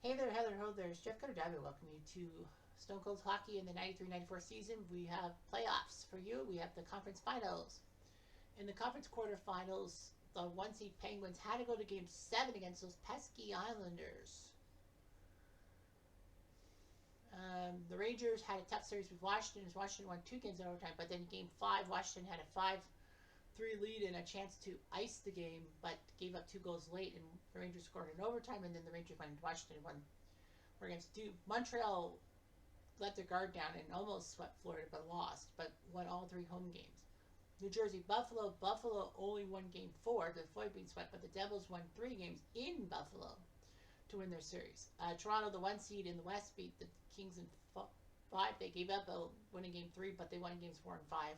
Hey there, Heather Ho, there's Jeff Cutter Diver. Welcome you to Stone Cold Hockey in the 93-94 season. We have playoffs for you. We have the conference finals. In the conference quarterfinals, the 1 seed Penguins had to go to game 7 against those pesky Islanders. The Rangers had a tough series with Washington as Washington won 2 games in overtime, but then game 5, Washington had a 5-3 lead and a chance to ice the game, but gave up 2 goals late, and the Rangers scored in overtime, and then the Rangers went into Washington and won 4 games to 2. Montreal let their guard down and almost swept Florida, but lost, but won all 3 home games. New Jersey, Buffalo only won game 4 to avoid being swept, but the Devils won 3 games in Buffalo to win their series. Toronto, the 1 seed in the West, beat the Kings in 5. They gave up a winning game 3, but they won games 4 and 5.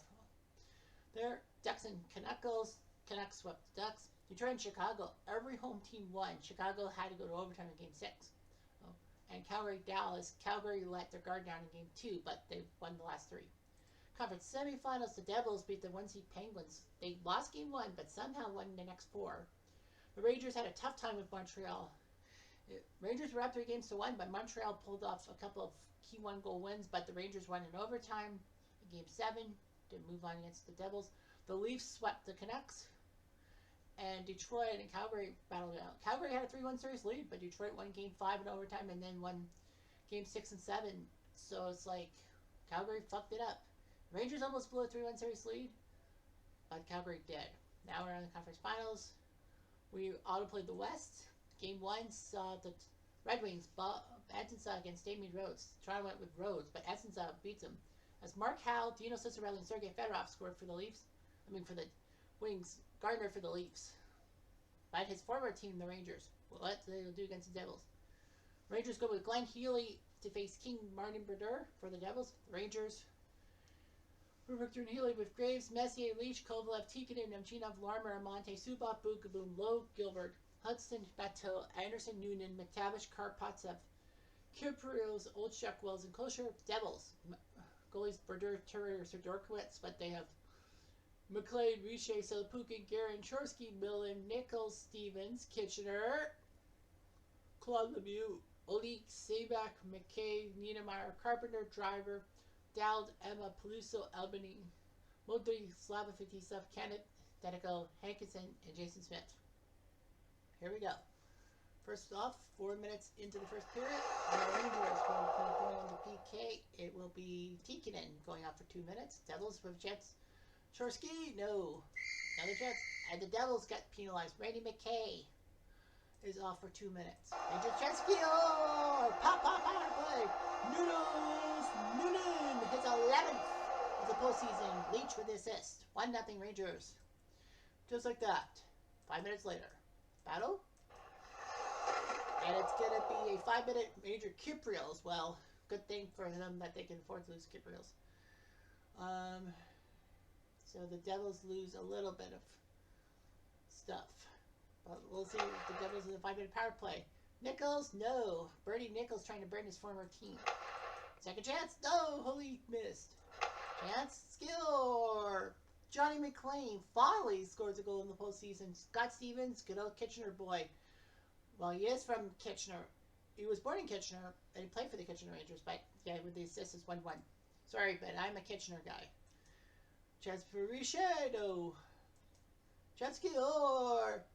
There, Ducks and Canucks. Canucks swept the Ducks. Detroit and Chicago. Every home team won. Chicago had to go to overtime in game 6. And Calgary, Dallas. Calgary let their guard down in game 2, but they won the last 3. Conference semifinals, the Devils beat the 1 seed Penguins. They lost game 1, but somehow won the next 4. The Rangers had a tough time with Montreal. Rangers were up 3 games to 1, but Montreal pulled off a couple of key 1-goal wins, but the Rangers won in overtime in game 7 to move on against the Devils. The Leafs swept the Canucks, and Detroit and Calgary battled it out. Calgary had a 3-1 series lead, but Detroit won game 5 in overtime and then won game 6 and 7. So it's like Calgary fucked it up. Rangers almost blew a 3-1 series lead, but Calgary did. Now we're on the conference finals. We auto played the West. Game 1 saw the Red Wings, Edson against Damian Rhodes. Toronto went with Rhodes, but Edson beats him. As Mark Howe, Dino Ciccarelli, and Sergei Fedorov scored for the Leafs. For the Wings. Gardner for the Leafs. But his former team, the Rangers. What they'll do against the Devils. Rangers go with Glenn Healy to face King Martin Brodeur for the Devils. The Rangers were Victor and Healy with Graves, Messier, Leach, Kovalev, Tikkanen, Nemchinov, Larmer, Amante, Subot, Boom, Lowe, Gilbert, Hudson, Matteau, Anderson, Noonan, McTavish, Karpatsev, Kyprios, Olchuk, Wells, and Kosher. Devils. Goalies Brodeur, Turner, Sudorkowicz, but they have McLeod, Riche, Selapukin, Guerin, Chorsky, Millen, Nichols, Stevens, Kitchener, Claude Lemieux, Olik, Sabak, McKay, Niedermeyer, Carpenter, Driver, Dowd, Emma, Peluso, Albany, Modry, Slava Fetisov, Kenneth, Dedico, Hankinson, and Jason Smith. Here we go. First off, 4 minutes into the first period, the Rangers will be going on the PK. It will be Tikkanen going out for 2 minutes. Devils with Jets. Chorsky, no. Another Jets. And the Devils got penalized. Randy McKay is off for 2 minutes. Rangers Chetsky, oh! Pop, power play. Noonan, his 11th of the postseason. Leach with the assist. 1-0 Rangers. Just like that. 5 minutes later. Battle. And it's going to be a 5-minute Major Kypriel as well. Good thing for them that they can afford to lose Kypriels. So the Devils lose a little bit of stuff. But we'll see if the Devils in the 5-minute power play. Nichols, no. Bernie Nichols trying to burn his former team. Second chance, no. Holy missed. Chance, skill. Johnny McLean finally scores a goal in the postseason. Scott Stevens, good old Kitchener boy. Well, he is from Kitchener. He was born in Kitchener, and he played for the Kitchener Rangers, but yeah, with the assist is 1-1. Sorry, but I'm a Kitchener guy. Chance for Richardo. Chesky,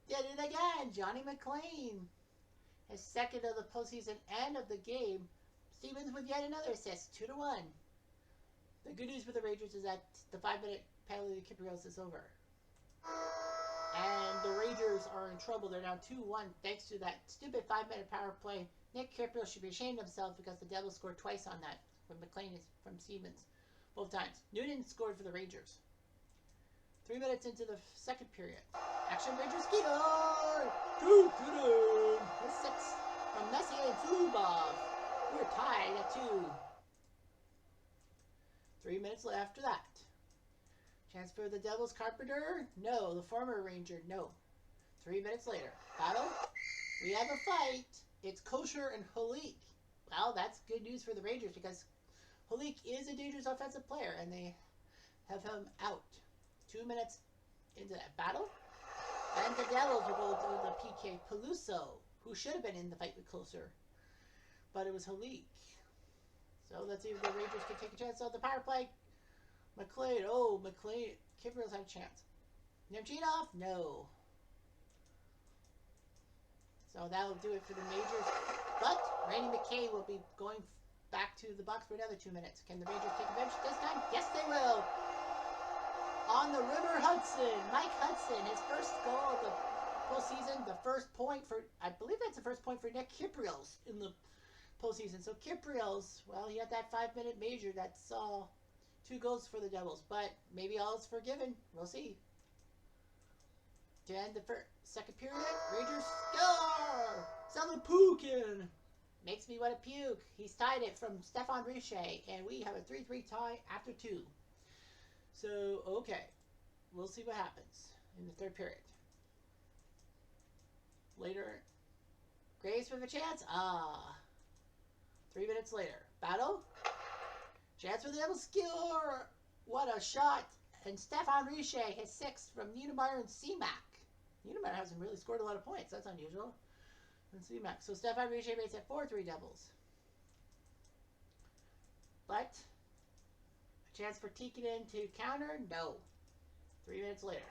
did it again. Johnny McLean. His second of the postseason and of the game. Stevens with yet another assist, 2-1. The good news for the Rangers is that the 5-minute penalty to Kyprios is over. And the Rangers are in trouble. They're down 2-1 thanks to that stupid 5-minute power play. Nick Kyprios should be ashamed of himself because the Devils scored twice on that. When McLean is from Stevens. Both times. Noonan scored for the Rangers. 3 minutes into the second period. Action Rangers score! 2-2. 6 from Messier and Zubov. We're tied at 2. 3 minutes after that. Chance for the Devils, Carpenter? No. The former Ranger? No. 3 minutes later. Battle? We have a fight. It's Kosher and Holik. Well, that's good news for the Rangers because Holik is a dangerous offensive player and they have him out. 2 minutes into that battle. And the Devils will go to the PK. Peluso, who should have been in the fight with Kosher, but it was Halik. So let's see if the Rangers can take a chance on the power play. McLean. Oh, McLean. Kibrils have a chance. Nemchinov? No. So that'll do it for the majors. But Randy McKay will be going back to the box for another 2 minutes. Can the Rangers take advantage this time? Yes, they will. On the River Hudson, Mike Hudson, his first goal of the postseason, the first point for, I believe that's the first point for Nick Kiprils in the postseason. So Kiprils, well, he had that 5-minute major that saw 2 goals for the Devils, but maybe all is forgiven. We'll see. To end the second period, Rangers score! Salapukin makes me want to puke. He's tied it from Stefan Richer, and we have a 3-3 tie after 2. So, okay. We'll see what happens in the third period. Later, Graves with a chance. 3 minutes later. Battle. Chance for the Devils score. What a shot. And Stefan Richer his 6th from Niedermeyer and C-Mac. Niedermeyer hasn't really scored a lot of points. That's unusual. And C-Mac. So Stefan Richer makes it 4-3 Devils. But a chance for Tikkanen to counter? No. 3 minutes later.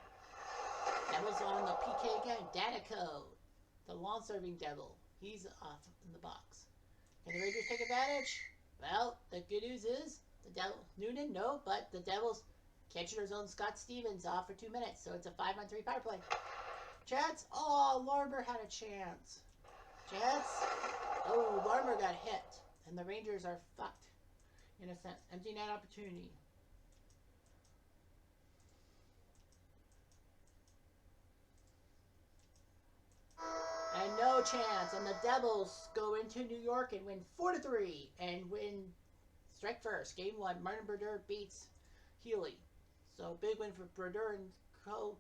Devils on the PK again. Danico, the long-serving Devil. He's off in the box. Can the Rangers take advantage? Well, the good news is the Devil Noonan, no, but the Devils Kitchener's own Scott Stevens off for 2 minutes, so it's a 5-on-3 power play. Chance. Oh, Larmer had a chance. Chance. Oh, Larmer got hit, and the Rangers are fucked in a sense. Empty net opportunity. And no chance. And the Devils go into New York and win 4-3 and win strike first. Game 1. Martin Brodeur beats Healy. So big win for Brodeur and co.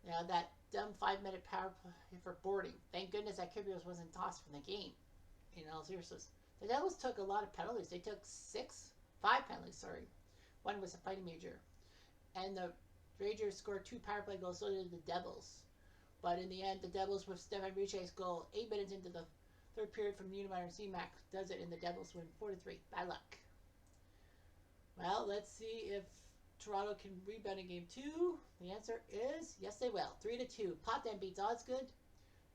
Now that dumb 5-minute power play for boarding. Thank goodness that Kibrios wasn't tossed from the game. In all seriousness. The Devils took a lot of penalties. They took 5 penalties, sorry. One was a fighting major. And the Rangers scored 2 power play goals, so did the Devils. But in the end, the Devils with Stefan Richer's goal, 8 minutes into the third period from Niedermeyer and C-Mac, does it, and the Devils win 4-3. Bad luck. Well, let's see if Toronto can rebound in Game 2. The answer is yes, they will. 3-2. Potvin beats Osgood.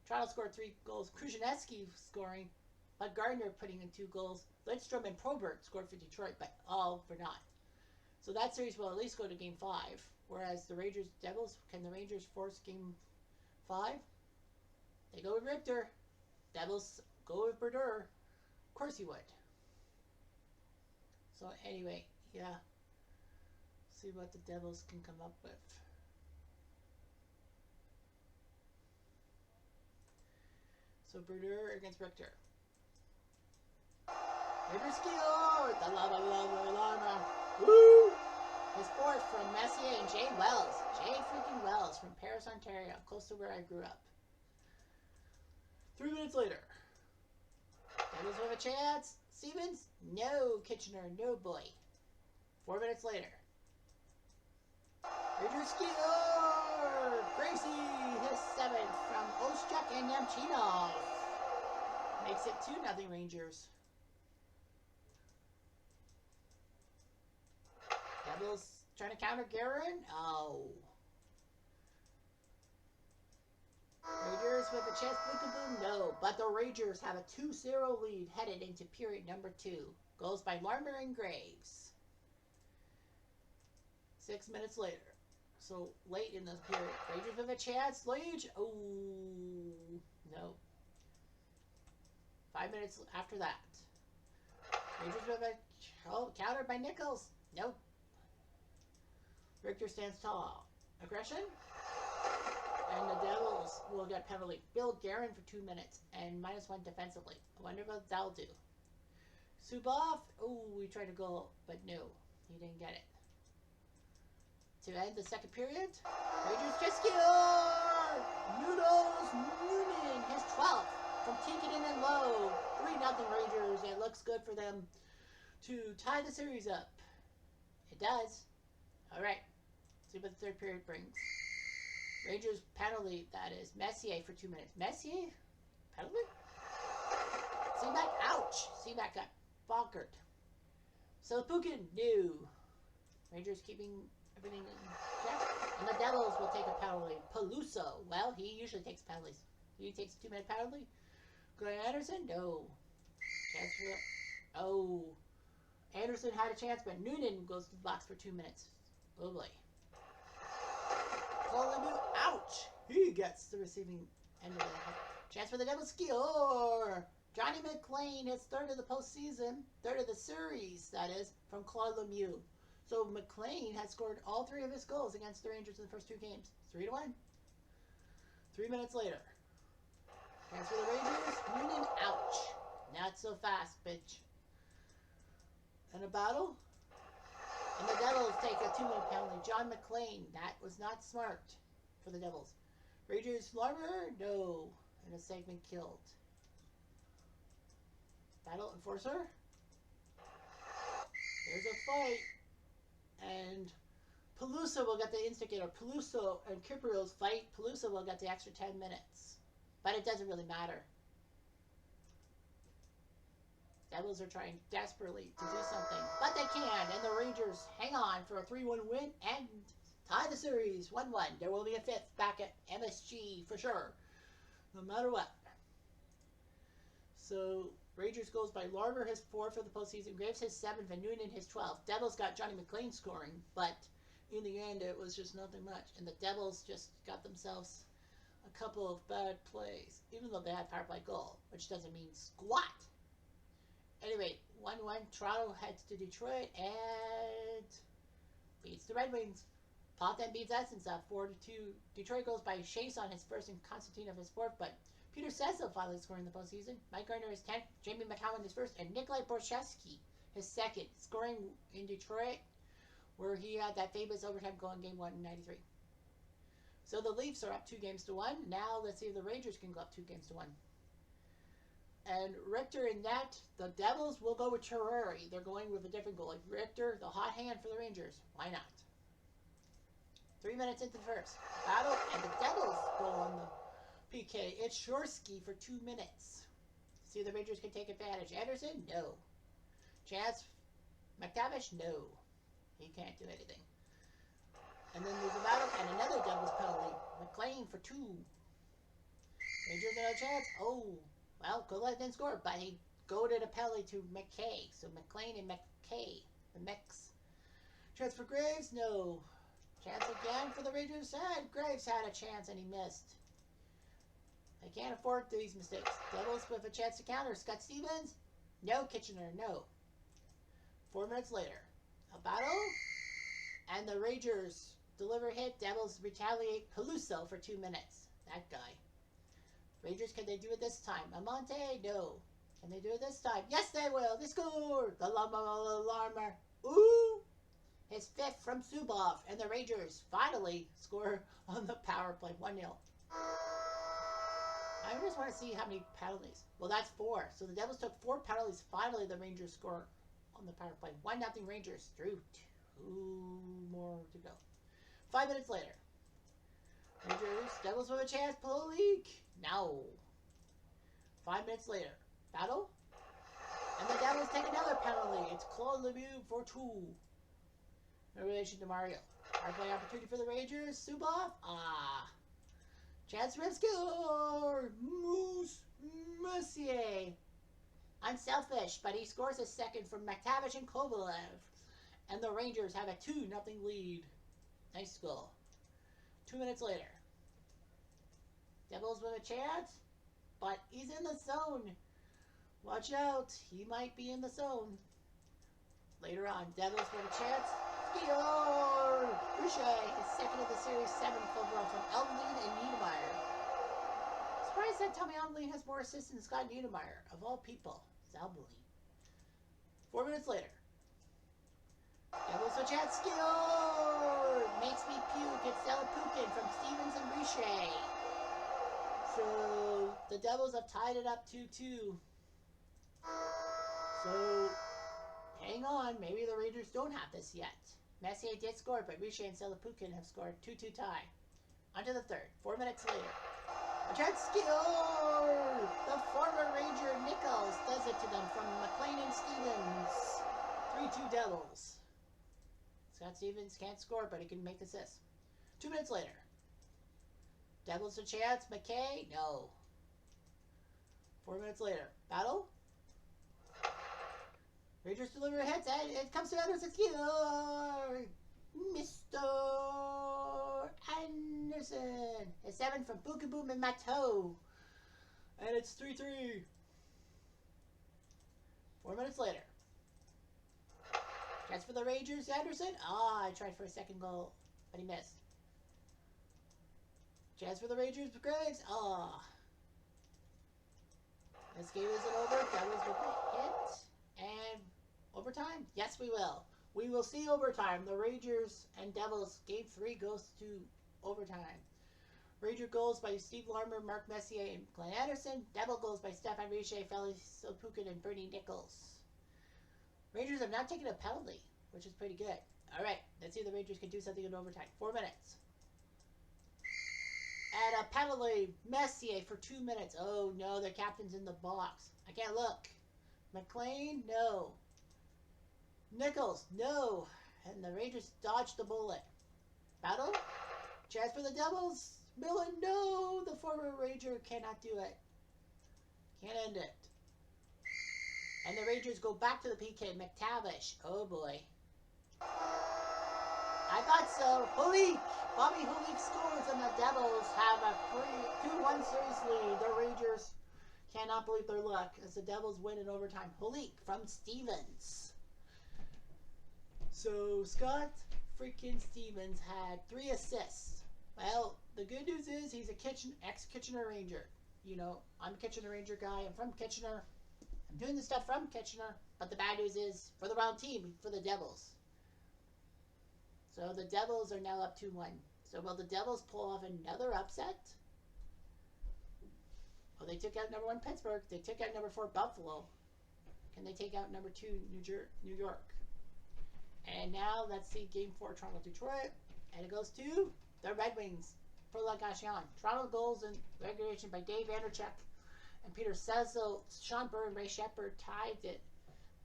Toronto scored 3 goals. Krusheneski scoring. Bud Gardner putting in 2 goals. Lindstrom and Probert scored for Detroit, but all for naught. So that series will at least go to Game 5. Whereas the Devils, can the Rangers force Game 5? They go with Richter. Devils go with Brodeur. Of course he would. So anyway, yeah. See what the Devils can come up with. So Brodeur against Richter. Richter scored! The lava. Woo! His 4th from Messier and Jay Wells. Jay freaking Wells from Paris, Ontario, close to where I grew up. 3 minutes later. Devils with a chance. Stevens? No. Kitchener? No boy. 4 minutes later. Rangers score! Gracie, his 7th from Oshchuk and Nemchinov. Makes it 2-0 Rangers. Devils trying to counter Guerin. Oh. Rangers with a chance. Boom. No. But the Rangers have a 2-0 lead headed into period number 2. Goals by Larmer and Graves. 6 minutes later. So late in the period. Rangers with a chance. Leach. Oh. No. 5 minutes after that. Rangers with a countered by Nichols. Nope. Richter stands tall. Aggression? And the Devils will get penalty. Bill Guerin for 2 minutes and -1 defensively. I wonder what that'll do. Subov? Oh, we tried to go, but no. He didn't get it. To end the second period, Rangers just scored! Noonan, his 12th from Tikkanen and Lowe. 3-0 Rangers. It looks good for them to tie the series up. It does. All right. See what the third period brings. Rangers penalty, that is. Messier for 2 minutes. Messier? Penalty? C-Mac, ouch! C-Mac got bonkered. So Pukin, no. Rangers keeping everything in check. And the Devils will take a penalty. Peluso, well, he usually takes penalties. He takes a 2-minute penalty. Glenn Anderson, no. Chance for it. Oh. Anderson had a chance, but Noonan goes to the box for 2 minutes. Oh boy. Ouch! He gets the receiving end of the chance for the Devils. Score! Johnny McLean, his third of the postseason, third of the series, that is, from Claude Lemieux. So McLean has scored all 3 of his goals against the Rangers in the first 2 games. 3-1. 3 minutes later. Chance for the Rangers. Noonan, ouch. Not so fast, bitch. And a battle. And the Devils take a 2-minute penalty. John McLean, that was not smart for the Devils. Rangers, Larmer, no. And a segment killed. Battle enforcer. There's a fight. And Peluso will get the instigator. Peluso and Kyprio's fight. Peluso will get the extra 10 minutes. But it doesn't really matter. Devils are trying desperately to do something. But they can. And the Rangers hang on for a 3-1 win and tie the series 1-1. There will be a 5th back at MSG for sure. No matter what. So Rangers goes by Larmer, his 4th for the postseason. Graves his 7th and Noonan his 12th. Devils got Johnny McLean scoring. But in the end it was just nothing much. And the Devils just got themselves a couple of bad plays. Even though they had power play goal. Which doesn't mean squat. Anyway, 1-1, Toronto heads to Detroit and beats the Red Wings. Potvin beats Esensa 4-2. Detroit goes by Chase on his 1st and Constantine of his 4th, but Peter Cecil finally scoring in the postseason. Mike Gardner his 10th, Jamie McCowan his 1st, and Nikolai Borchevsky his 2nd, scoring in Detroit, where he had that famous overtime goal in Game 1 in '93. So the Leafs are up 2-1. Now let's see if the Rangers can go up 2-1. And Richter in net, the Devils will go with Terrari. They're going with a different goalie. Richter, the hot hand for the Rangers. Why not? 3 minutes into the first. Battle, and the Devils go on the PK. It's Shorsky for 2 minutes. See if the Rangers can take advantage. Anderson? No. Chance? McTavish? No. He can't do anything. And then there's a battle, and another Devils penalty. McLean for 2. Rangers got a chance. Oh. Well, Goulet didn't score, but he goaded a penalty to McKay. So McLean and McKay, the mix. Chance for Graves? No. Chance again for the Rangers? Graves had a chance and he missed. They can't afford these mistakes. Devils with a chance to counter. Scott Stevens? No. Kitchener? No. 4 minutes later. A battle. And the Rangers deliver hit. Devils retaliate. Peluso for 2 minutes. That guy. Rangers, can they do it this time? Amante? No. Can they do it this time? Yes, they will. They score. The Larmer. Ooh. His 5th from Zubov. And the Rangers finally score on the power play. 1-0. I just want to see how many penalties. Well, that's 4. So the Devils took 4 penalties. Finally, the Rangers score on the power play. 1-0 Rangers through 2 more to go. 5 minutes later. Rangers, Devils with a chance. Pulik. No. 5 minutes later. Battle. And the Devils take another penalty. It's Claude Lemieux for 2. No relation to Mario. Hard play opportunity for the Rangers. Subov. Chance for him. Score. Messier. Unselfish, but he scores a 2nd from McTavish and Kovalev. And the Rangers have a 2-0 lead. Nice goal. 2 minutes later. Devils with a chance, but he's in the zone. Watch out, he might be in the zone. Later on, Devils with a chance. Score! Boucher, his 2nd of the series, 7th overall from Elmlin and Niedermeyer. Surprised that Tommy Elmlin has more assists than Scott Niedermeyer, of all people. Elmlin. 4 minutes later. Devils with a chance. Score! Makes me puke. It's Delapukin from Stevens and Boucher. So the Devils have tied it up 2-2. So hang on, maybe the Rangers don't have this yet. Messier did score, but Richer and Selapukin have scored 2-2 tie. On to the 3rd. 4 minutes later. A chance. Score! The former Ranger Nichols does a to them from McLean and Stevens. 3-2 Devils. Scott Stevens can't score, but he can make assists. 2 minutes later. Devils a chance. McKay? No. 4 minutes later. Battle? Rangers deliver hits, and it comes to Anderson. Mr. Anderson. It's 7 from Boom and Matteau. And it's 3-3. 4 minutes later. Chance for the Rangers, Anderson. I tried for a second goal, but he missed. Chance for the Rangers, Graves. This game isn't over. Devils with a hit. And overtime? Yes, we will. We will see overtime. The Rangers and Devils, game 3 goes to overtime. Ranger goals by Steve Larmer, Mark Messier, and Glenn Anderson. Devil goals by Stefan Richer, Felix Sopukin, and Bernie Nichols. Rangers have not taken a penalty, which is pretty good. All right, let's see if the Rangers can do something in overtime. 4 minutes. And a penalty, Messier for 2 minutes. Oh no, their captain's in the box. I can't look. McLean, no. Nichols, no. And the Rangers dodged the bullet. Battle? Chance for the Devils. Millen, no. The former Ranger cannot do it. Can't end it. And the Rangers go back to the PK. McTavish. Oh boy. I thought so. Hulik. Bobby Hulik scores and the Devils have a 2-1 series lead. The Rangers cannot believe their luck as the Devils win in overtime. Hulik from Stevens. So Scott freaking Stevens had 3 assists. Well, the good news is he's a ex-Kitchener Ranger. You know, I'm a Kitchener Ranger guy. I'm from Kitchener. I'm doing the stuff from Kitchener. But the bad news is for the wrong team, for the Devils. So the Devils are now up 2-1. So will the Devils pull off another upset? Well, they took out number 1 Pittsburgh. They took out number 4 Buffalo. Can they take out number 2 New York? And now let's see game 4 Toronto-Detroit. And it goes to the Red Wings for Lagachan. Toronto goals in regulation by Dave Vanderchuk and Peter Cecil. Sean Burr and Ray Shepard tied it.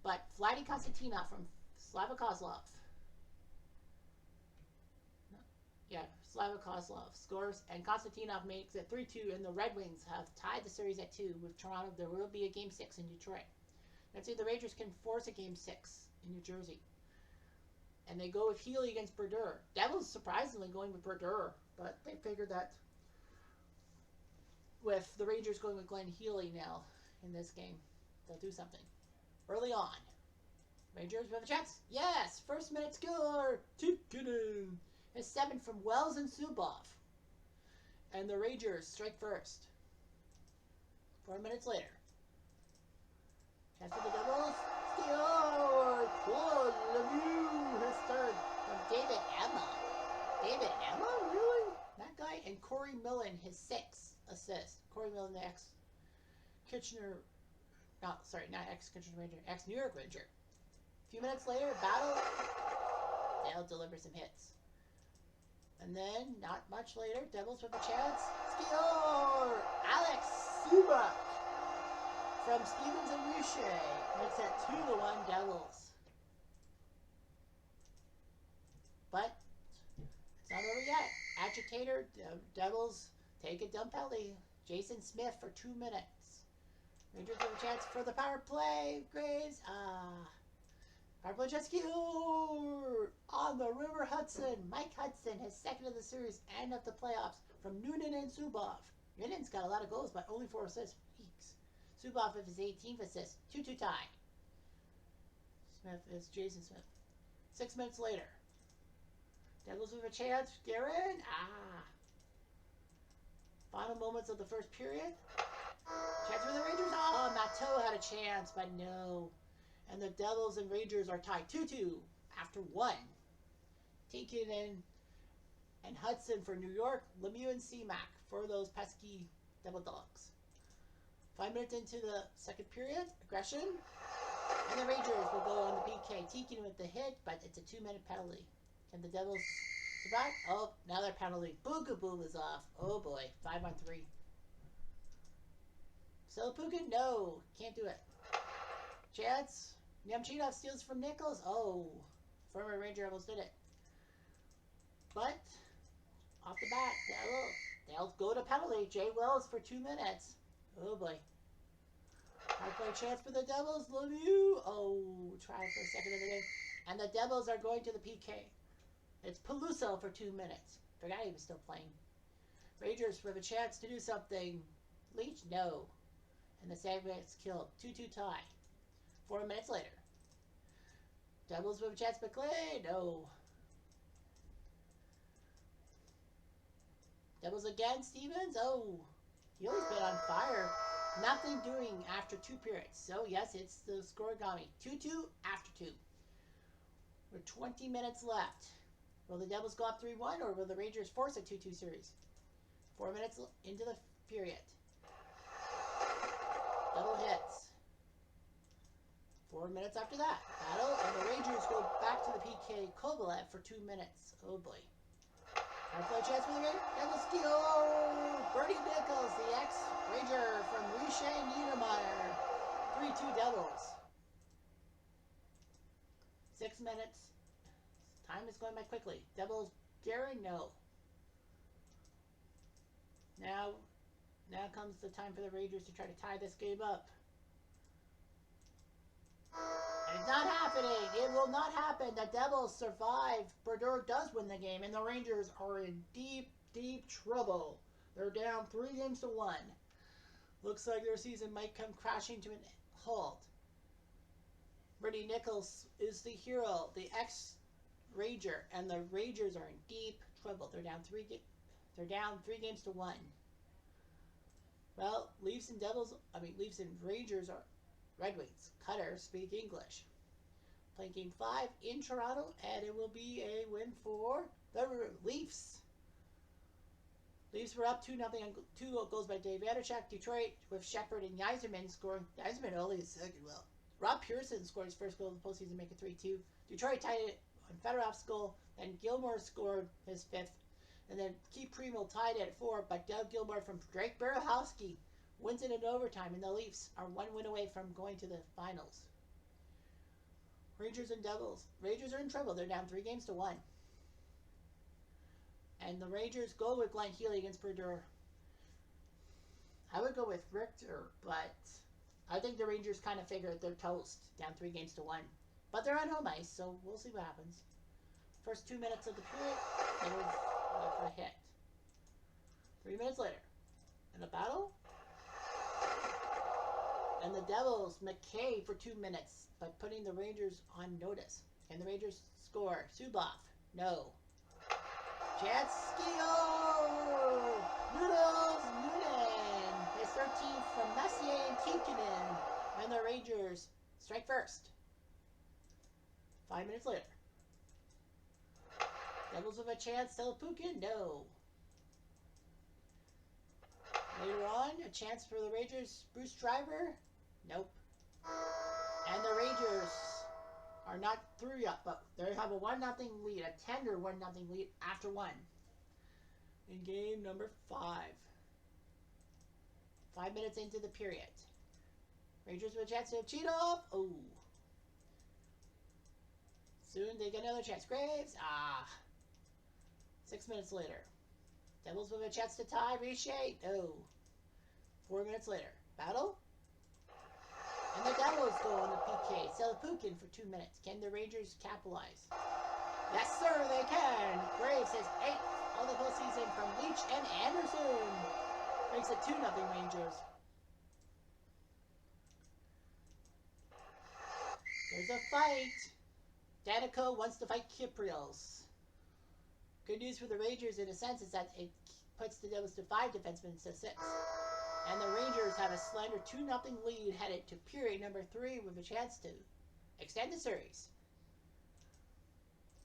But Vladdy Konstantinov from Slava Kozlov. Slava Kozlov scores, and Konstantinov makes it 3-2, and the Red Wings have tied the series at 2 with Toronto. There will be a Game 6 in Detroit. Let's see if the Rangers can force a Game 6 in New Jersey. And they go with Healy against Brodeur. Devils surprisingly going with Brodeur, but they figured that with the Rangers going with Glenn Healy now in this game, they'll do something. Early on. Rangers with a chance. Yes! First minute score! Tikkanen! It's 7 from Wells and Subov. And the Rangers strike first. 4 minutes later. Chance for the Devils. Score! Claude Lemieux, his third from David Emma. David Emma? Really? That guy? And Corey Millen, his 6th assist. Corey Millen, the ex-Kitchener... No, sorry, not ex-Kitchener Ranger. Ex-New York Ranger. A few minutes later, battle. They'll deliver some hits. And then, not much later, Devils with a chance. Score! Alex Subak from Stevens and Richer makes it 2-1 Devils. But it's not over yet. Agitator, Devils take a dump penalty. Jason Smith for 2 minutes. Rangers have a chance for the power play. Graves. Power play chance on the River Hudson. Mike Hudson, his 2nd of the series and of the playoffs from Noonan and Subov. Noonan's got a lot of goals, but only 4 assists. Weeks. Subov with his 18th assist. 2-2 tie. Smith is Jason Smith. 6 minutes later. Devils with a chance. Guerin. Final moments of the first period. Chance for the Rangers. Matteau had a chance, but no. And the Devils and Rangers are tied 2-2 after 1. Tikkanen and Hudson for New York. Lemieux and Seamack for those pesky Devil Dogs. 5 minutes into the second period. Aggression. And the Rangers will go on the PK. Tikkanen with the hit, but it's a 2-minute penalty. Can the Devils survive? Oh, another penalty. Boogaboo is off. Oh boy. 5-on-3. Selapukin? No. Can't do it. Chance. Nemchinov steals from Nichols. Oh, former Ranger almost did it. But off the bat, they'll go to penalty. Jay Wells for 2 minutes. Oh boy. Hard play chance for the Devils. Lemieux. Oh, try for a second of the game. And the Devils are going to the PK. It's Peluso for 2 minutes. Forgot he was still playing. Rangers with a chance to do something. Leach, no. And the Sandwich killed. 2-2 tie. 4 minutes later. Devils with a chance, McLean, no. Devils again, Stevens, oh. He always been on fire. Nothing doing after 2 periods. So, yes, it's the scoregami. 2-2 after 2. With 20 minutes left. Will the Devils go up 3-1 or will the Rangers force a 2-2 series? 4 minutes into the period. Double hits. 4 minutes after that. Battle, and the Rangers go back to the PK. Kovalev for 2 minutes. Oh boy. Hard play chance for the Rangers. Devils steal. Bernie Nichols, the ex-Ranger from Riche Niedermeyer. 3-2 Devils. 6 minutes. Time is going by quickly. Devils, Gary, no. Now comes the time for the Rangers to try to tie this game up. And it's not happening. It will not happen. The Devils survive. Brodeur does win the game, and the Rangers are in deep, deep trouble. They're down 3-1. Looks like their season might come crashing to an halt. Bernie Nichols is the hero, the ex-Ranger, and the Rangers are in deep trouble. They're down 3-1. Well, Leafs and Rangers are Red Wings. Cutter speak English. Playing game 5 in Toronto, and it will be a win for the Leafs. Leafs were up 2-0 on 2 goals by Dave Vanderchuk. Detroit with Shepard and Yzerman scoring. Yzerman only his second. Well, Rob Pearson scored his first goal of the postseason, make it 3-2. Detroit tied it on Fedorov's goal. Then Gilmore scored his 5th. And then Keith Primo tied it at 4, but Doug Gilmore from Drake Berehowski wins it in overtime, and the Leafs are 1 win away from going to the finals. Rangers and Devils. Rangers are in trouble. They're down 3-1. And the Rangers go with Glenn Healy against Brodeur. I would go with Richter, but I think the Rangers kind of figured they're toast, down 3-1. But they're on home ice, so we'll see what happens. First 2 minutes of the period, they were for a hit. 3 minutes later, in a battle, and the Devils, McKay for 2 minutes, by putting the Rangers on notice. Can the Rangers score? Suboff, no. Jatskio! Noodles, Noonan, his 13th from Messier and Kikkonen, and the Rangers strike first. 5 minutes later. Devils with a chance, Telepukin, no. Later on, a chance for the Rangers, Bruce Driver, nope. And the Rangers are not through yet, but they have a 1-0 lead, a tender 1-0 lead after 1. In game number 5. 5 minutes into the period. Rangers with a chance to cheat off. Oh. Soon they get another chance. Graves. 6 minutes later. Devils with a chance to tie. Riche. No. 4 minutes later. Battle. And the Devils go on the PK. Selapukin for 2 minutes. Can the Rangers capitalize? Yes, sir, they can. Graves has 8th of the postseason from Leach and Anderson. Makes it 2-0 Rangers. There's a fight. Danico wants to fight Kyprios. Good news for the Rangers in a sense is that it puts the Devils to 5 defensemen instead of 6. And the Rangers have a slender 2-0 lead headed to period number 3 with a chance to extend the series.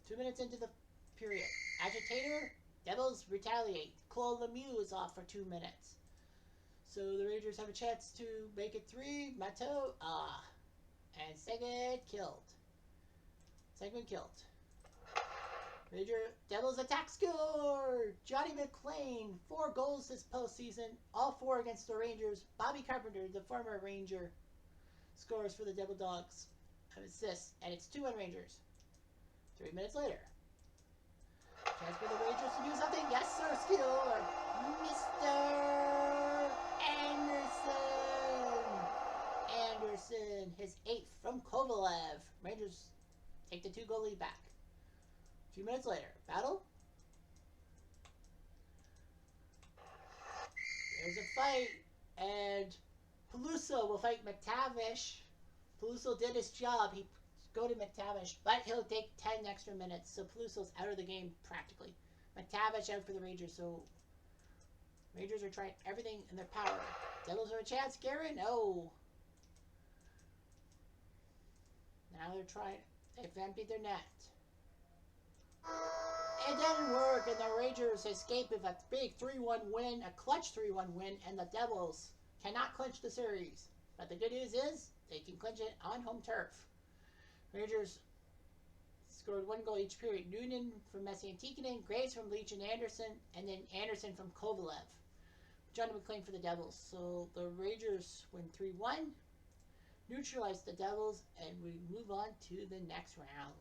2 minutes into the period. Agitator, Devils retaliate. Claude Lemieux is off for 2 minutes. So the Rangers have a chance to make it 3. Matteau, and Seguin killed. Devils attack score! Johnny McLean, 4 goals this postseason, all 4 against the Rangers. Bobby Carpenter, the former Ranger, scores for the Devil Dogs of assists, and it's 2-1 Rangers. 3 minutes later. Chance for the Rangers to do something. Yes, sir, skill. Mr. Anderson. Anderson, his 8th from Kovalev. Rangers take the 2-goal lead back. A few minutes later, battle. There's a fight, and Peluso will fight McTavish. Peluso did his job. He go to McTavish, but he'll take 10 extra minutes, so Peluso's out of the game practically. McTavish out for the Rangers, so Rangers are trying everything in their power. Devils have a chance. Guerin, no. Now they're trying. They've emptied their net. It didn't work, and the Rangers escape with a big 3-1 win, a clutch 3-1 win, and the Devils cannot clinch the series. But the good news is they can clinch it on home turf. Rangers scored 1 goal each period. Noonan from Messi and Tikkanen, Graves from Leach and Anderson, and then Anderson from Kovalev. John McLean for the Devils. So the Rangers win 3-1, neutralize the Devils, and we move on to the next round.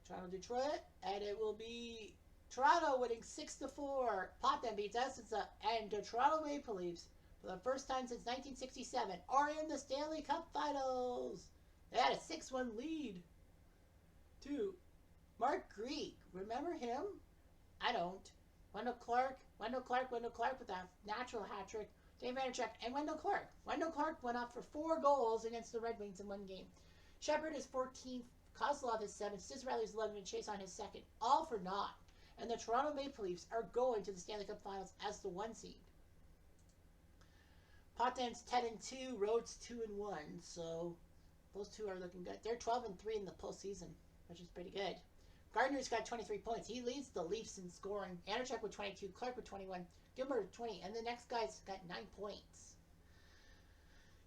Toronto-Detroit, and it will be Toronto winning 6-4. Potvin beats Essensa, and the Toronto Maple Leafs, for the first time since 1967, are in the Stanley Cup Finals. They had a 6-1 lead to Mark Greek. Remember him? I don't. Wendell Clark with a natural hat trick. Dave Vandercheck and Wendell Clark. Wendell Clark went off for 4 goals against the Red Wings in 1 game. Shepard is 14th. Kozlov is 7th. Cizzarelli is 11th. And Chase on his 2nd. All for naught. And the Toronto Maple Leafs are going to the Stanley Cup Finals as the 1 seed. Potvins 10-2. Rhodes 2-1. So those two are looking good. They're 12-3 in the postseason, which is pretty good. Gardner's got 23 points. He leads the Leafs in scoring. Anderchuk with 22. Clark with 21. Gilmore with 20. And the next guy's got 9 points.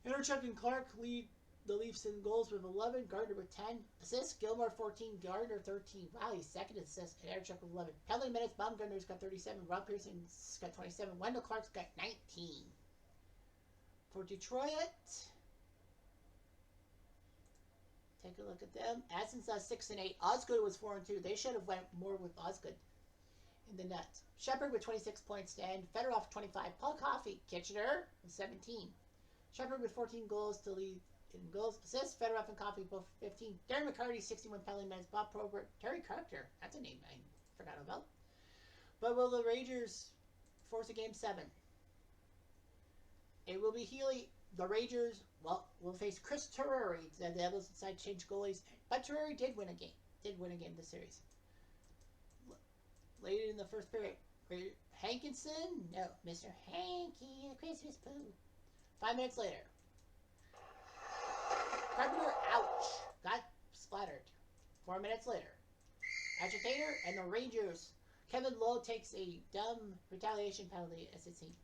Anderchuk and Clark lead the Leafs in goals with 11. Gardner with 10 assists. Gilmore 14. Gardner 13. Wow, he's 2nd assist. And Anderchuk with 11. Penalty minutes. Baumgartner's got 37. Rob Pearson's got 27. Wendell Clark's got 19. For Detroit, take a look at them. Assensa 6-8. Osgood was 4-2. They should have went more with Osgood in the net. Shepard with 26 points to end. Fedorov 25. Paul Coffey. Kitchener with 17. Shepard with 14 goals to lead in goals. Assists. Fedorov and Coffey both 15. Darren McCarty 61 penalty minutes. Bob Probert. Terry Carter. That's a name I forgot about. But will the Rangers force a game 7? It will be Healy. The Rangers, well, will face Chris Terreri. The Devils decided to change goalies. But Terreri did win a game. This series. Late in the first period. Hankinson? No. Mr. Hanky, the Christmas poo. 5 minutes later. Carpenter, ouch. Got splattered. 4 minutes later. Agitator and the Rangers. Kevin Lowe takes a dumb retaliation penalty as it seemed.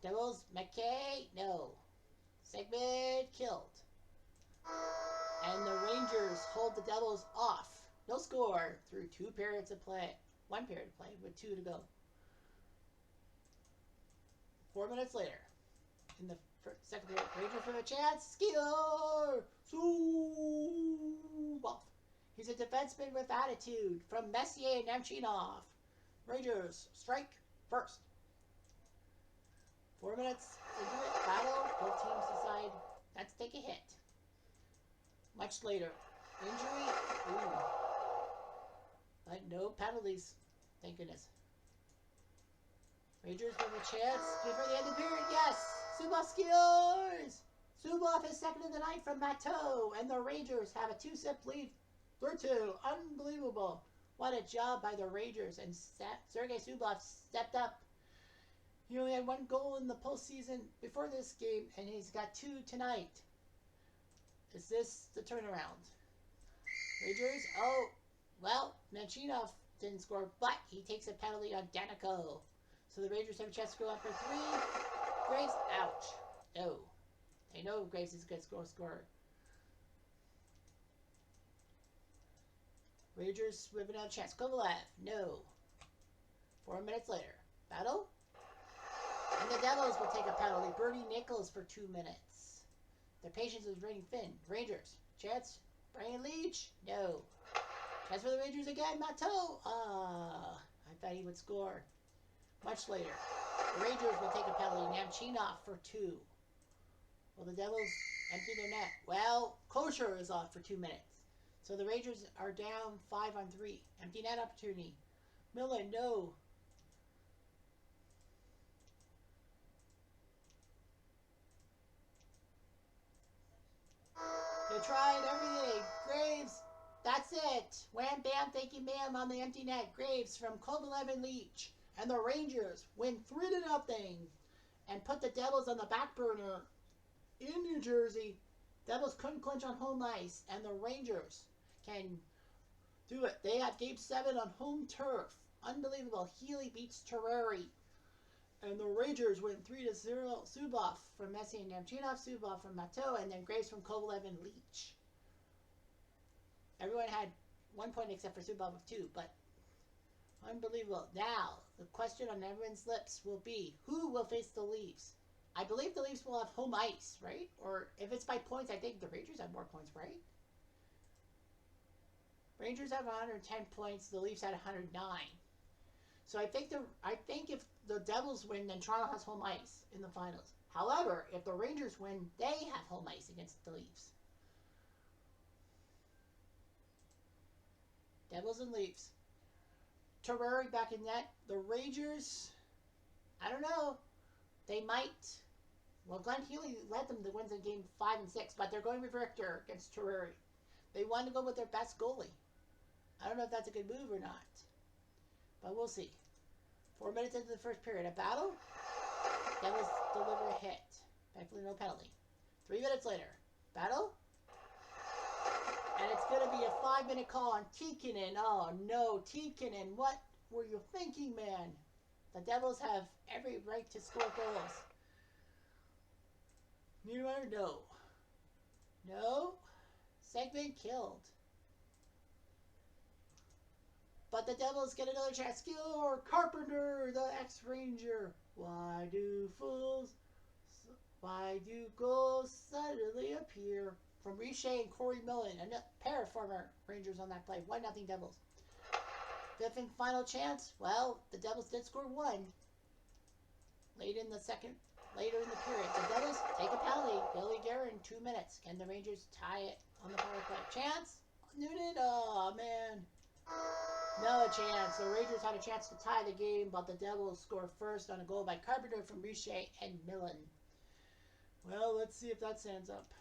Devils, McKay, no. Segment killed. And the Rangers hold the Devils off. No score through 2 periods of play. 1 period of play with 2 to go. 4 minutes later. In the second period, Rangers have a chance. Skier! Zubov. He's a defenseman with attitude from Messier and Nemchinov. Rangers strike first. 4 minutes into it, battle, both teams decide not to take a hit. Much later, injury, ooh. But no penalties, thank goodness. Rangers with a chance before the end of the period, yes! Zubov scores! Zubov is 2nd of the night from Matteau, and the Rangers have a 2-set lead for 2. Unbelievable. What a job by the Rangers, and Sergei Zubov stepped up. He only had 1 goal in the postseason before this game, and he's got 2 tonight. Is this the turnaround? Rangers, oh, well, Nemchinov didn't score, but he takes a penalty on Danico. So the Rangers have a chance to go up for 3. Graves, ouch. No. They know Graves is a good scorer. Rangers with another chance. Kovalev, no. 4 minutes later. Battle? And the Devils will take a penalty. Bernie Nichols for 2 minutes. Their patience is raining thin. Rangers. Chance. Brian Leach. No. Chance for the Rangers again. Matteau. I thought he would score much later. The Rangers will take a penalty. Namchinov for 2. Will the Devils empty their net? Well, Kosher is off for 2 minutes. So the Rangers are down 5-on-3. Empty net opportunity. Miller, no. They tried everything. Graves, that's it. Wham, bam, thank you, ma'am, on the empty net. Graves from Kovalev and Leach. And the Rangers win 3-0 and put the Devils on the back burner in New Jersey. Devils couldn't clinch on home ice, and the Rangers can do it. They have Game 7 on home turf. Unbelievable. Healy beats Terrari. And the Rangers win 3-0. Zubov from Messi and Namchinov, Zubov from Matteau, and then Graves from Kovalev and Leach. Everyone had 1 point except for Zubov with 2, but unbelievable. Now, the question on everyone's lips will be, who will face the Leafs? I believe the Leafs will have home ice, right? Or if it's by points, I think the Rangers have more points, right? Rangers have 110 points. The Leafs had 109. So I think if the Devils win, then Toronto has home ice in the finals. However, if the Rangers win, they have home ice against the Leafs. Devils and Leafs. Terrari back in net. The Rangers, I don't know. They might. Well, Glenn Healy led them to wins in Game 5 and 6, but they're going with Richter against Terrari. They want to go with their best goalie. I don't know if that's a good move or not, but we'll see. 4 minutes into the first period, a battle. Devils deliver a hit. Thankfully, no penalty. 3 minutes later, battle. And it's going to be a 5-minute call on Tikkanen. Oh, no, Tikkanen. What were you thinking, man? The Devils have every right to score goals. Niedermeyer, no. No. Segment killed. But the Devils get another chance. Score! Carpenter, the ex-Ranger. Why do goals suddenly appear? From Richer and Corey Millen, a pair of former Rangers on that play. 1-0 Devils. Fifth and final chance. Well, the Devils did score 1. Later in the period. The Devils take a penalty. Billy Guerin, 2 minutes. Can the Rangers tie it on the power play? Chance? Noonan? Oh, man. No chance. The Rangers had a chance to tie the game, but the Devils score first on a goal by Carpenter from Richer and Millen. Well, let's see if that stands up.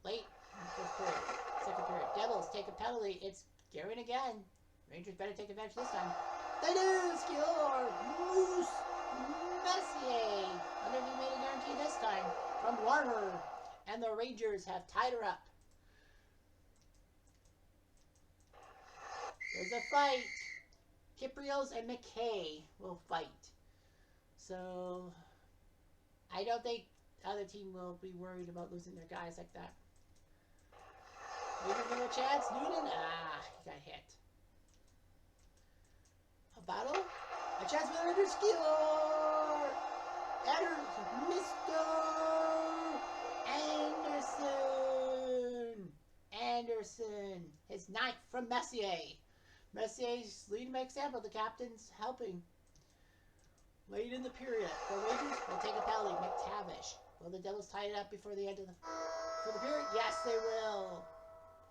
Late in the first period. Second period. Devils take a penalty. It's Guerin again. Rangers better take advantage this time. They do score! Moose Messier. I wonder if he made a guarantee this time from Warner. And the Rangers have tied her up. There's a fight. Kyprios and McKay will fight. So, I don't think the other team will be worried about losing their guys like that. Rangers have a chance. Noonan, he got hit. A battle. A chance for the Rangers. Score! Mr. Anderson. His 9th from Messier. Messier's leading by example. The captain's helping. Late in the period, the Rangers will take a penalty. McTavish. Will the Devils tie it up before the end of the period? Yes, they will.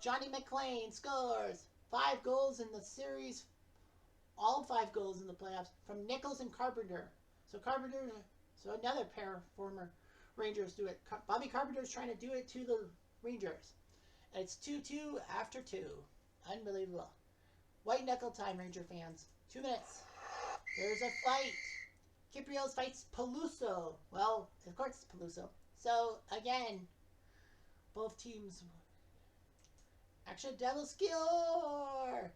Johnny McLean scores 5 goals in the series. All 5 goals in the playoffs from Nichols and Carpenter. So another pair of former Rangers do it. Bobby Carpenter's trying to do it to the Rangers. And it's 2-2 after 2. Unbelievable. White knuckle time, Ranger fans. 2 minutes. There's a fight. Kyprios fights Peluso. Well, of course it's Peluso. So, again, both teams. Action, Devils score!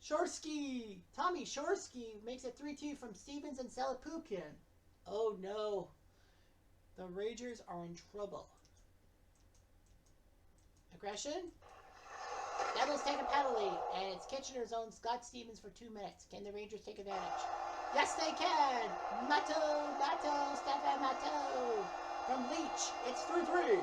Shorsky! Tommy Shorsky makes it 3-2 from Stevens and Selapukin. Oh no. The Rangers are in trouble. Aggression? Devils take a penalty, and it's Kitchener's own Scott Stevens for 2 minutes. Can the Rangers take advantage? Yes, they can! Matteau, Stefan Matteau! From Leach, it's 3-3.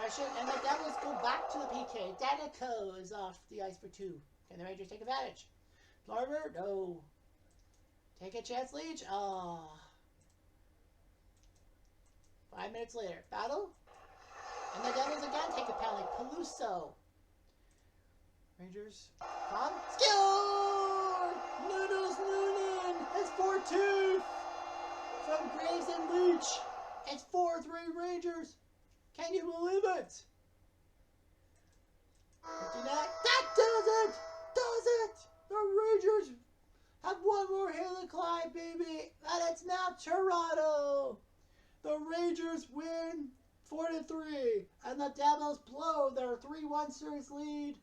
possession, and the Devils go back to the PK. Danico is off the ice for 2. Can the Rangers take advantage? Larmer, no. Take a chance, Leach. Ah. 5 minutes later. Battle. And the Devils again take a penalty. Peluso. Rangers. Come. Score! Noodles Noonan! It's 4-2 from Graves and Leach. It's 4-3 Rangers. Can you believe it? That does it! Does it! The Rangers have one more hill to climb, baby. And it's now Toronto. The Rangers win 4-3. And the Devils blow their 3-1 series lead.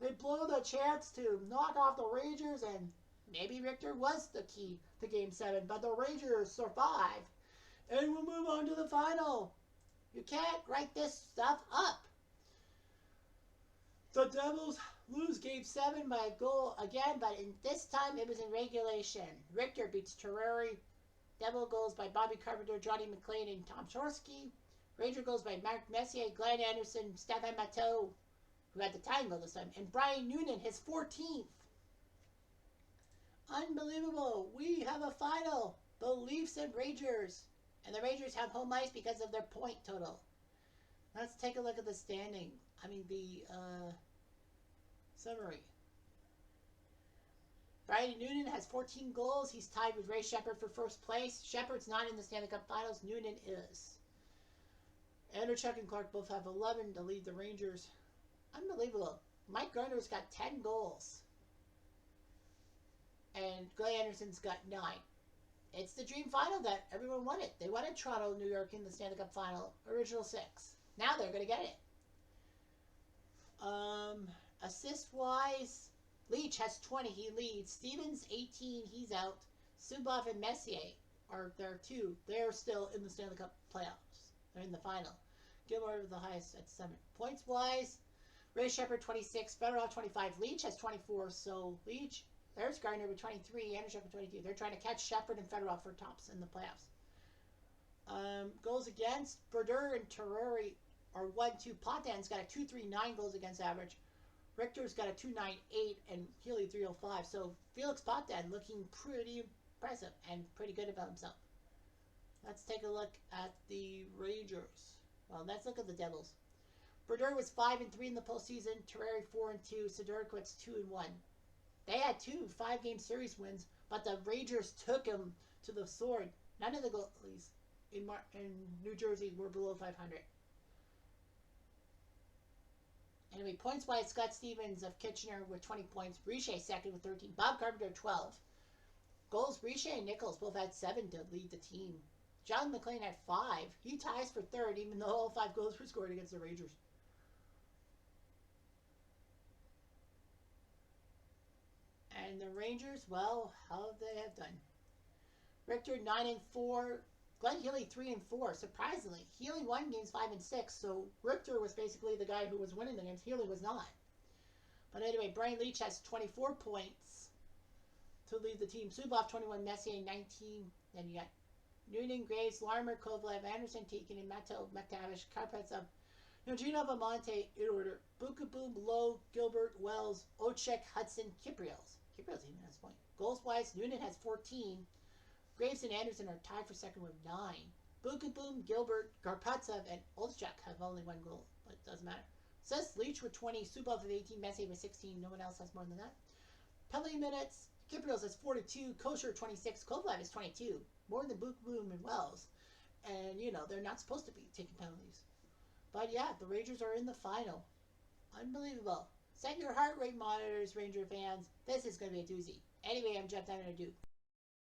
They blow the chance to knock off the Rangers, and maybe Richter was the key to Game 7, but the Rangers survive. And we'll move on to the final. You can't write this stuff up. The Devils lose Game 7 by a goal again, but this time it was in regulation. Richter beats Terreri. Devil goals by Bobby Carpenter, Johnny McLean, and Tom Shorsky. Ranger goals by Mark Messier, Glenn Anderson, Stefan Matteau, who had the tying goal this time, and Brian Noonan, his 14th. Unbelievable. We have a final. The Leafs and Rangers. And the Rangers have home ice because of their point total. Let's take a look at the standing. The summary. Brian Noonan has 14 goals. He's tied with Ray Sheppard for first place. Sheppard's not in the Stanley Cup Finals. Noonan is. Anderchuk and Clark both have 11 to lead the Rangers. Unbelievable. Mike Garner's got 10 goals. And Glenn Anderson's got 9. It's the dream final that everyone wanted. They wanted Toronto, New York in the Stanley Cup Final. Original 6. Now they're going to get it. Assist-wise, Leach has 20. He leads. Stevens, 18. He's out. Subov and Messier are there too. They're still in the Stanley Cup playoffs. They're in the final. Gilmore the highest at 7. Points-wise, Ray Sheppard, 26. Fedorov, 25. Leach has 24. So Leach, there's Gardner with 23. Anderson with 22. They're trying to catch Sheppard and Fedorov for tops in the playoffs. Goals against, Brodeur and Terreri are 1-2. Potan's got a 2.39 goals against average. Richter's got a 2.98 and Healy 3.05. So Felix Potan looking pretty impressive and pretty good about himself. Let's take a look at the Rangers. Well, let's look at the Devils. Brodeur was 5-3 in the postseason. Terreri 4-2. Sidorowicz 2-1. They had 2 5-game series wins, but the Rangers took him to the sword. None of the goalies in New Jersey were below 500. Anyway, points-wise, Scott Stevens of Kitchener with 20 points. Richer second with 13. Bob Carpenter 12. Goals, Richer and Nichols both had 7 to lead the team. John McLean had 5. He ties for third, even though all 5 goals were scored against the Rangers. And the Rangers, well, how they have done. Richter 9-4. Glenn Healy 3-4. Surprisingly, Healy won games 5 and 6. So Richter was basically the guy who was winning the games. Healy was not. But anyway, Brian Leach has 24 points to lead the team. Subov 21, Messier 19. Then you got Noonan, Graves, Larmer, Kovalev, Anderson, Tikin, and Matteau, McTavish, Karpetsov, Nogino, Amonte in order. Bukaboom, Lowe, Gilbert, Wells, Ochek, Hudson, Kiprios. Kiprios even has a point. Goals-wise, Noonan has 14. Graves and Anderson are tied for second with 9. Bukaboom, Gilbert, Karpetsov, and Olszak have only 1 goal, but it doesn't matter. Says Leach with 20, Subov with 18, Messier with 16. No one else has more than that. Penalty minutes, Kiprios has 42, Kosher 26, Kovalev is 22. More than Bukaboom and Wells. And, you know, they're not supposed to be taking penalties. But, yeah, the Rangers are in the final. Unbelievable. Set your heart rate monitors, Ranger fans. This is going to be a doozy. Anyway, I'm Jeff Diamond.